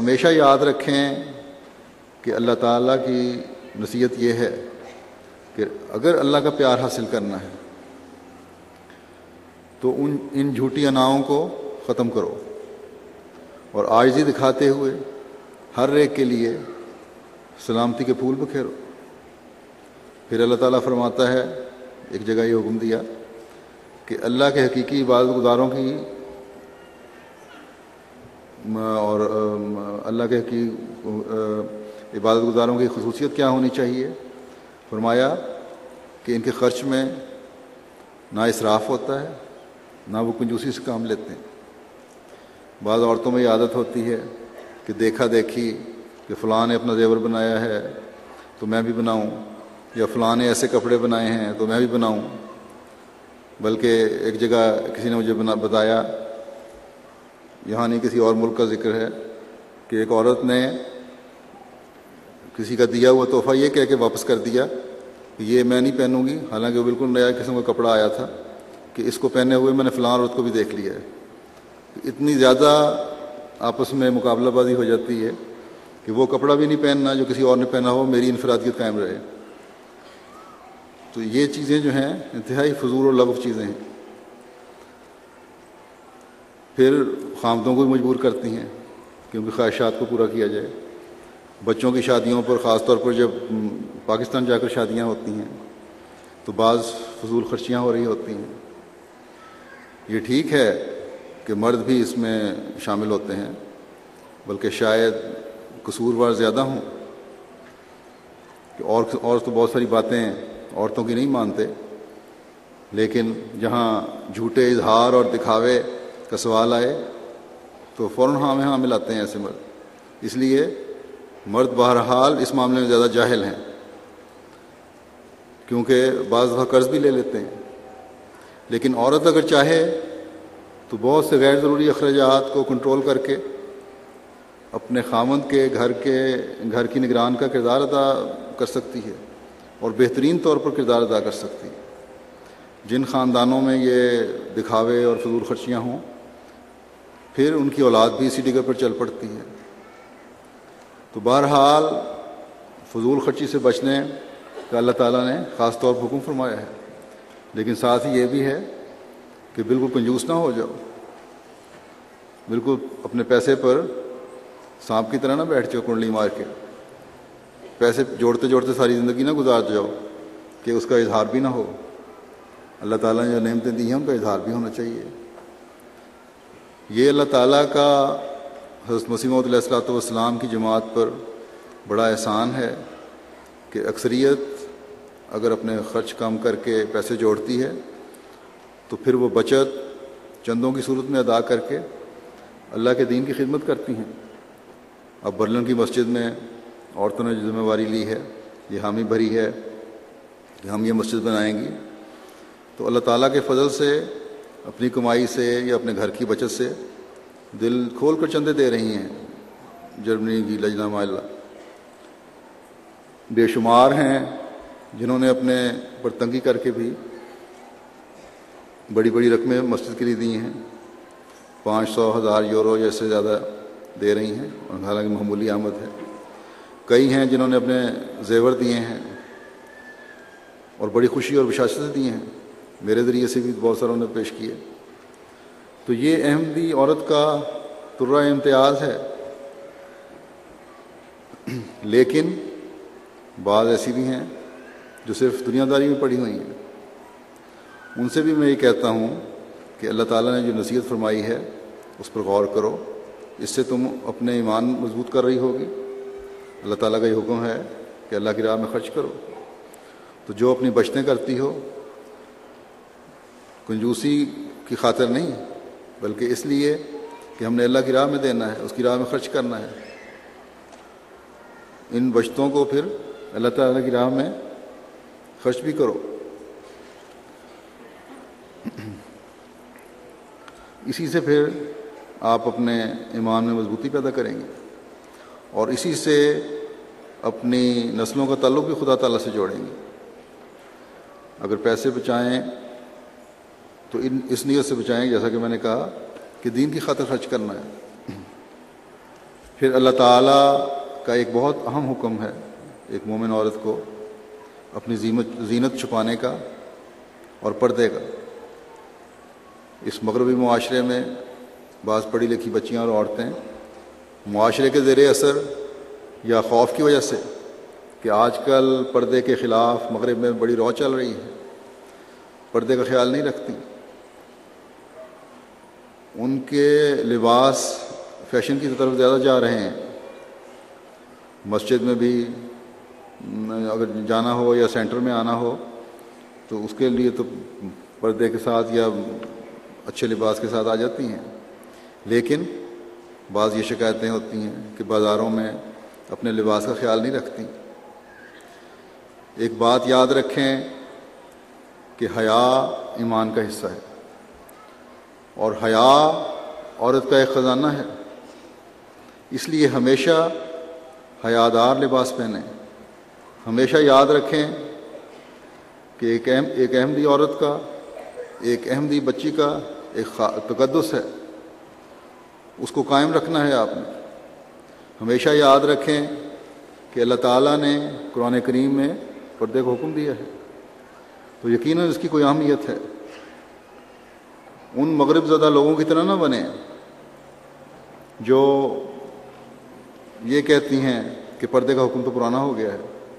ہمیشہ یاد رکھیں کہ اللہ تعالیٰ کی نصیحت یہ ہے کہ اگر اللہ کا پیار حاصل کرنا ہے تو ان جھوٹی اناؤں کو ختم کرو اور عاجزی دکھاتے ہوئے ہر ایک کے لیے سلامتی کے پھول بکھیرو۔ پھر اللہ تعالیٰ فرماتا ہے، ایک جگہ یہ حکم دیا کہ اللہ کے حقیقی عبادت گزاروں کی اور اللہ کے عبادت گزاروں کی خصوصیت کیا ہونی چاہیے۔ فرمایا کہ ان کے خرچ میں نہ اسراف ہوتا ہے، نہ وہ کنجوسی سے کام لیتے ہیں۔ بعض عورتوں میں یہ عادت ہوتی ہے کہ دیکھا دیکھی کہ فلاں نے اپنا زیور بنایا ہے تو میں بھی بناؤں، یا فلاں نے ایسے کپڑے بنائے ہیں تو میں بھی بناؤں۔ بلکہ ایک جگہ کسی نے مجھے بتایا، یہاں نہیں کسی اور ملک کا ذکر ہے، کہ ایک عورت نے کسی کا دیا ہوا تحفہ یہ کہہ کے واپس کر دیا کہ یہ میں نہیں پہنوں گی، حالانکہ وہ بالکل نیا قسم کا کپڑا آیا تھا، کہ اس کو پہنے ہوئے میں نے فلاں عورت کو بھی دیکھ لیا ہے۔ اتنی زیادہ آپس میں مقابلہ بازی ہو جاتی ہے کہ وہ کپڑا بھی نہیں پہننا جو کسی اور نے پہنا ہو، میری انفرادیت قائم رہے۔ تو یہ چیزیں جو ہیں انتہائی فضول اور لغو چیزیں ہیں۔ پھر خامدوں کو بھی مجبور کرتی ہیں کہ ان کی خواہشات کو پورا کیا جائے۔ بچوں کی شادیوں پر، خاص طور پر جب پاکستان جا کر شادیاں ہوتی ہیں تو بعض فضول خرچیاں ہو رہی ہوتی ہیں۔ یہ ٹھیک ہے کہ مرد بھی اس میں شامل ہوتے ہیں، بلکہ شاید قصوروار زیادہ ہوں کہ اور تو بہت ساری باتیں عورتوں کی نہیں مانتے، لیکن جہاں جھوٹے اظہار اور دکھاوے کا سوال آئے تو فوراً ہاں میں ہاں ملاتے ہیں ایسے مرد۔ اس لیے مرد بہرحال اس معاملے میں زیادہ جاہل ہیں، کیونکہ بعض دفعہ قرض بھی لے لیتے ہیں۔ لیکن عورت اگر چاہے تو بہت سے غیر ضروری اخراجات کو کنٹرول کر کے اپنے خاوند کے گھر کی نگران کا کردار ادا کر سکتی ہے، اور بہترین طور پر کردار ادا کر سکتی ہے۔ جن خاندانوں میں یہ دکھاوے اور فضول خرچیاں ہوں، پھر ان کی اولاد بھی اسی ڈگر پر چل پڑتی ہے۔ تو بہرحال فضول خرچی سے بچنے کا اللہ تعالیٰ نے خاص طور پر حکم فرمایا ہے، لیکن ساتھ ہی یہ بھی ہے کہ بالکل کنجوس نہ ہو جاؤ، بالکل اپنے پیسے پر سانپ کی طرح نہ بیٹھ جاؤ کنڈلی مار کے، پیسے جوڑتے جوڑتے ساری زندگی نہ گزار جاؤ کہ اس کا اظہار بھی نہ ہو۔ اللہ تعالیٰ نے جو نعمتیں دی ہیں ان کا اظہار بھی ہونا چاہیے۔ یہ اللہ تعالیٰ کا حضرت مسیح موعود علیہ الصلوۃ والسلام کی جماعت پر بڑا احسان ہے کہ اکثریت اگر اپنے خرچ کم کر کے پیسے جوڑتی ہے تو پھر وہ بچت چندوں کی صورت میں ادا کر کے اللہ کے دین کی خدمت کرتی ہیں۔ اب برلن کی مسجد میں عورتوں نے جو ذمہ داری لی ہے، یہ حامی بھری ہے کہ ہم یہ مسجد بنائیں گی، تو اللہ تعالیٰ کے فضل سے اپنی کمائی سے یا اپنے گھر کی بچت سے دل کھول کر چندے دے رہی ہیں۔ جرمنی کی لجنہ مائلہ بے شمار ہیں جنہوں نے اپنے پر تنگی کر کے بھی بڑی بڑی رقمیں مسجد کے لیے دی ہیں، 500,000 یورو یا اس سے زیادہ دے رہی ہیں، اور حالانکہ معمولی آمد ہے۔ کئی ہیں جنہوں نے اپنے زیور دیے ہیں اور بڑی خوشی اور بشاشت دیے ہیں، میرے ذریعے سے بھی بہت ساروں نے پیش کیے۔ تو یہ احمدی عورت کا ترہ امتیاز ہے۔ لیکن بعض ایسی بھی ہیں جو صرف دنیا داری میں پڑی ہوئی ہیں، ان سے بھی میں یہ کہتا ہوں کہ اللہ تعالیٰ نے جو نصیحت فرمائی ہے اس پر غور کرو، اس سے تم اپنے ایمان مضبوط کر رہی ہوگی۔ اللہ تعالیٰ کا یہ حکم ہے کہ اللہ کی راہ میں خرچ کرو، تو جو اپنی بچتیں کرتی ہو کنجوسی کی خاطر نہیں، بلکہ اس لیے کہ ہم نے اللہ کی راہ میں دینا ہے، اس کی راہ میں خرچ کرنا ہے، ان بچتوں کو پھر اللہ تعالیٰ کی راہ میں خرچ بھی کرو۔ اسی سے پھر آپ اپنے ایمان میں مضبوطی پیدا کریں گے، اور اسی سے اپنی نسلوں کا تعلق بھی خدا تعالیٰ سے جوڑیں گے۔ اگر پیسے بچائیں تو اس نیت سے بچائیں، جیسا کہ میں نے کہا کہ دین کی خاطر خرچ کرنا ہے۔ پھر اللہ تعالیٰ کا ایک بہت اہم حکم ہے ایک مومن عورت کو اپنی زینت چھپانے کا اور پردے کا۔ اس مغربی معاشرے میں بعض پڑھی لکھی بچیاں اور عورتیں معاشرے کے زیر اثر یا خوف کی وجہ سے کہ آج کل پردے کے خلاف مغرب میں بڑی رو چل رہی ہے، پردے کا خیال نہیں رکھتی، ان کے لباس فیشن کی طرف زیادہ جا رہے ہیں۔ مسجد میں بھی اگر جانا ہو یا سینٹر میں آنا ہو تو اس کے لیے تو پردے کے ساتھ یا اچھے لباس کے ساتھ آ جاتی ہیں، لیکن بعض یہ شکایتیں ہوتی ہیں کہ بازاروں میں اپنے لباس کا خیال نہیں رکھتی۔ ایک بات یاد رکھیں کہ حیا ایمان کا حصہ ہے، اور حیا عورت کا ایک خزانہ ہے، اس لیے ہمیشہ حیادار لباس پہنیں۔ ہمیشہ یاد رکھیں کہ ایک احمدی عورت کا، ایک احمدی بچی کا ایک تقدس ہے، اس کو قائم رکھنا ہے آپ نے۔ ہمیشہ یاد رکھیں کہ اللہ تعالیٰ نے قرآن کریم میں پردے کو حکم دیا ہے، تو یقیناً اس کی کوئی اہمیت ہے۔ ان مغرب زدہ لوگوں کی طرح نہ بنیں جو یہ کہتی ہیں کہ پردے کا حکم تو پرانا ہو گیا ہے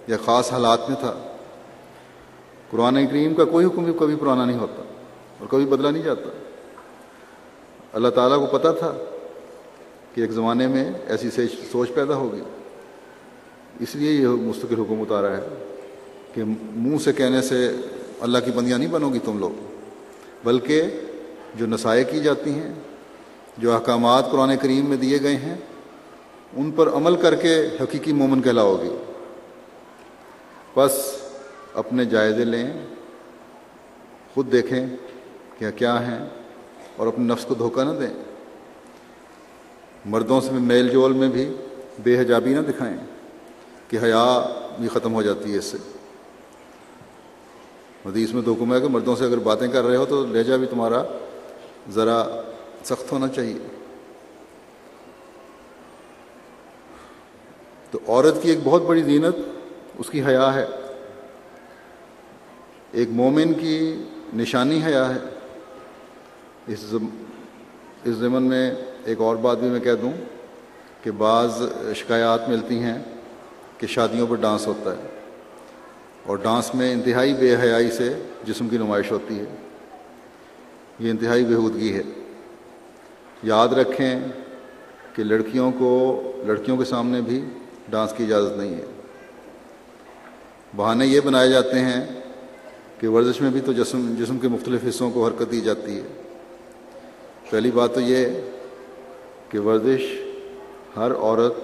یا خاص حالات میں تھا۔ قرآن کریم کا کوئی حکم بھی کبھی پرانا نہیں ہوتا اور کبھی بدلا نہیں جاتا۔ اللہ تعالیٰ کو پتہ تھا کہ ایک زمانے میں ایسی سوچ پیدا ہوگی، اس لیے یہ مستقل حکم اتارا ہے کہ منہ سے کہنے سے اللہ کی بندیاں نہیں بنو گی تم لوگ، بلکہ جو نصائح کی جاتی ہیں، جو احکامات قرآن کریم میں دیے گئے ہیں، ان پر عمل کر کے حقیقی مومن کہلاؤ گی۔ بس اپنے جائزے لیں، خود دیکھیں کہ کیا ہیں، اور اپنے نفس کو دھوکہ نہ دیں۔ مردوں سے میل جول میں بھی بے حجابی نہ دکھائیں کہ حیا بھی ختم ہو جاتی ہے اس سے۔ حدیث میں تو حکم ہے کہ مردوں سے اگر باتیں کر رہے ہو تو لہجہ بھی تمہارا ذرا سخت ہونا چاہیے۔ تو عورت کی ایک بہت بڑی زینت اس کی حیا ہے، ایک مومن کی نشانی حیا ہے۔ اس ضمن میں ایک اور بات بھی میں کہہ دوں کہ بعض شکایات ملتی ہیں کہ شادیوں پر ڈانس ہوتا ہے، اور ڈانس میں انتہائی بے حیائی سے جسم کی نمائش ہوتی ہے، یہ انتہائی بےہودگی ہے۔ یاد رکھیں کہ لڑکیوں کے سامنے بھی ڈانس کی اجازت نہیں ہے۔ بہانے یہ بنائے جاتے ہیں کہ ورزش میں بھی تو جسم کے مختلف حصوں کو حرکت دی جاتی ہے۔ پہلی بات تو یہ کہ ورزش ہر عورت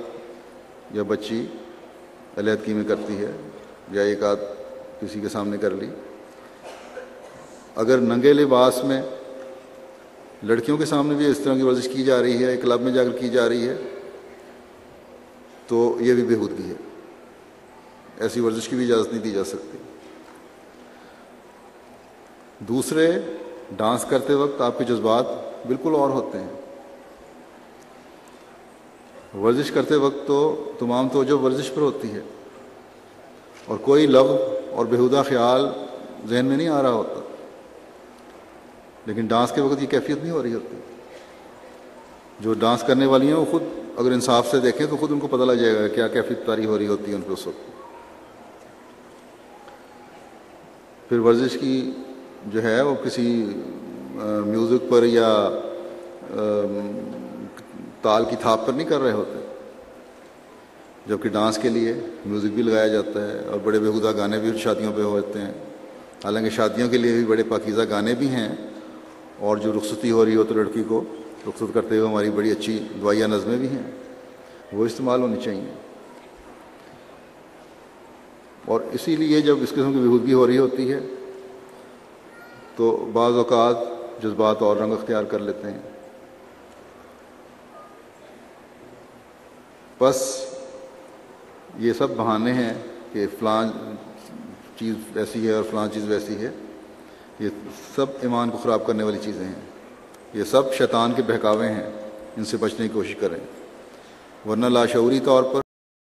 یا بچی علیحدگی میں کرتی ہے، یا ایک آدھ کسی کے سامنے کر لی۔ اگر ننگے لباس میں لڑکیوں کے سامنے بھی اس طرح کی ورزش کی جا رہی ہے، کلب میں جا کر کی جا رہی ہے، تو یہ بھی بےہودگی ہے، ایسی ورزش کی بھی اجازت نہیں دی جا سکتی۔ دوسرے، ڈانس کرتے وقت آپ کے جذبات بالکل اور ہوتے ہیں۔ ورزش کرتے وقت تو تمام توجہ ورزش پر ہوتی ہے، اور کوئی لغو اور بیہودہ خیال ذہن میں نہیں آ رہا ہوتا، لیکن ڈانس کے وقت یہ کیفیت نہیں ہو رہی ہوتی۔ جو ڈانس کرنے والی ہیں وہ خود اگر انصاف سے دیکھیں تو خود ان کو پتہ لگ جائے گا کیا کیفیت طاری ہو رہی ہوتی ہے ان پہ اس وقت۔ پھر ورزش کی جو ہے وہ کسی میوزک پر یا تال کی تھاپ پر نہیں کر رہے ہوتے، جبکہ ڈانس کے لیے میوزک بھی لگایا جاتا ہے اور بڑے بیہودہ گانے بھی شادیوں پہ ہوتے ہیں۔ حالانکہ شادیوں کے لیے بھی بڑے پاکیزہ گانے بھی ہیں، اور جو رخصتی ہو رہی ہو تو لڑکی کو رخصت کرتے ہوئے ہماری بڑی اچھی دعائیہ نظمیں بھی ہیں، وہ استعمال ہونی چاہیے۔ اور اسی لیے جب اس قسم کی بےہودگی ہو رہی ہوتی ہے تو بعض اوقات جذبات اور رنگ اختیار کر لیتے ہیں۔ بس یہ سب بہانے ہیں کہ فلاں چیز ایسی ہے اور فلاں چیز ویسی ہے، یہ سب ایمان کو خراب کرنے والی چیزیں ہیں، یہ سب شیطان کے بہکاوے ہیں، ان سے بچنے کی کوشش کریں۔ ورنہ لاشعوری طور پر